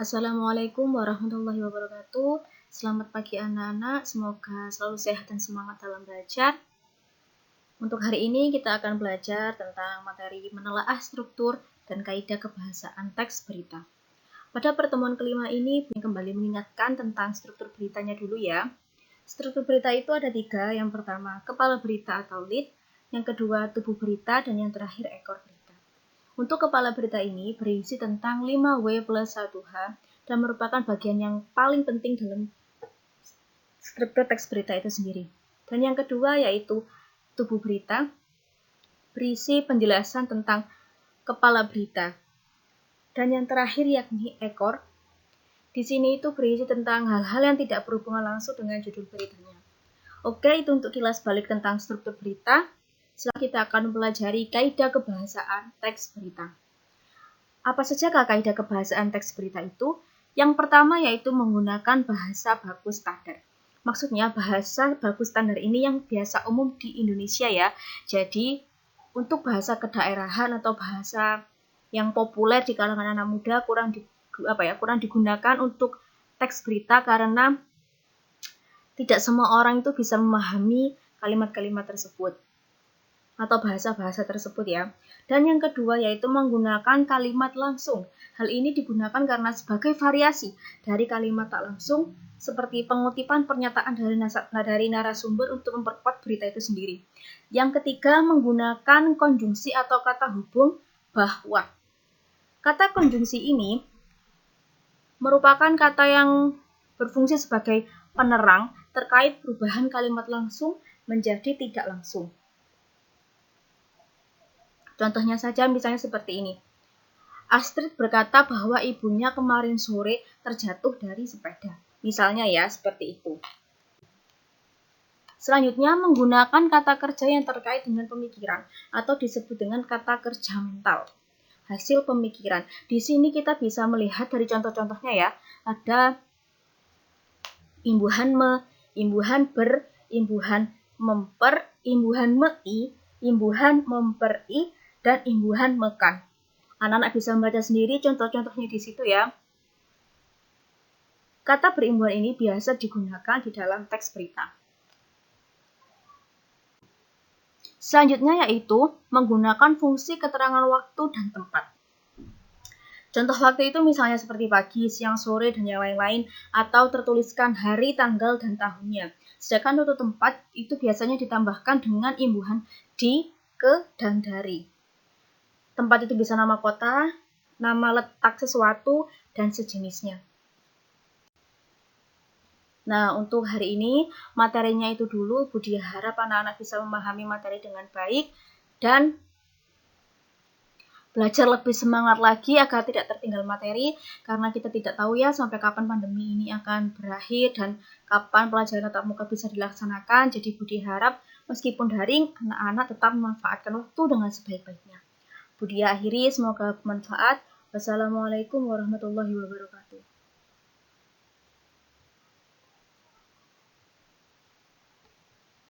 Assalamualaikum warahmatullahi wabarakatuh. Selamat pagi anak-anak, semoga selalu sehat dan semangat dalam belajar. Untuk hari ini kita akan belajar tentang materi menelaah struktur dan kaidah kebahasaan teks berita. Pada pertemuan kelima ini, kembali mengingatkan tentang struktur beritanya dulu ya. Struktur berita itu ada 3, yang pertama kepala berita atau lead, yang kedua tubuh berita, dan yang terakhir ekor berita. Untuk kepala berita ini berisi tentang 5W plus 1H dan merupakan bagian yang paling penting dalam struktur teks berita itu sendiri. Dan yang kedua yaitu tubuh berita, berisi penjelasan tentang kepala berita. Dan yang terakhir yakni ekor. Di sini itu berisi tentang hal-hal yang tidak berhubungan langsung dengan judul beritanya. Oke, itu untuk kilas balik tentang struktur berita. Selanjutnya kita akan mempelajari kaidah kebahasaan teks berita. Apa sajakah kaidah kebahasaan teks berita itu? Yang pertama yaitu menggunakan bahasa baku standar. Maksudnya bahasa baku standar ini yang biasa umum di Indonesia ya. Jadi untuk bahasa kedaerahan atau bahasa yang populer di kalangan anak muda kurang digunakan untuk teks berita karena tidak semua orang itu bisa memahami kalimat-kalimat tersebut atau bahasa-bahasa tersebut ya. Dan yang kedua yaitu menggunakan kalimat langsung. Hal ini digunakan karena sebagai variasi dari kalimat tak langsung seperti pengutipan pernyataan dari narasumber untuk memperkuat berita itu sendiri. Yang ketiga menggunakan konjungsi atau kata hubung bahwa. Kata konjungsi ini merupakan kata yang berfungsi sebagai penerang terkait perubahan kalimat langsung menjadi tidak langsung. Contohnya saja misalnya seperti ini. Astrid berkata bahwa ibunya kemarin sore terjatuh dari sepeda. Misalnya ya, seperti itu. Selanjutnya menggunakan kata kerja yang terkait dengan pemikiran atau disebut dengan kata kerja mental. Hasil pemikiran. Di sini kita bisa melihat dari contoh-contohnya ya. Ada imbuhan me, imbuhan ber, imbuhan memper, imbuhan mei, imbuhan memperi, dan imbuhan mekan. Anak-anak bisa membaca sendiri contoh-contohnya di situ ya. Kata berimbuhan ini biasa digunakan di dalam teks berita. Selanjutnya yaitu menggunakan fungsi keterangan waktu dan tempat. Contoh waktu itu misalnya seperti pagi, siang, sore, dan yang lain-lain, atau tertuliskan hari, tanggal, dan tahunnya. Sedangkan untuk tempat itu biasanya ditambahkan dengan imbuhan di, ke, dan dari. Tempat itu bisa nama kota, nama letak sesuatu, dan sejenisnya. Nah, untuk hari ini materinya itu dulu. Budi harap anak-anak bisa memahami materi dengan baik dan belajar lebih semangat lagi agar tidak tertinggal materi, karena kita tidak tahu ya sampai kapan pandemi ini akan berakhir dan kapan pelajaran tatap muka bisa dilaksanakan. Jadi Budi harap meskipun daring, anak-anak tetap memanfaatkan waktu dengan sebaik-baiknya. Budi akhiri, semoga bermanfaat. Wassalamualaikum warahmatullahi wabarakatuh.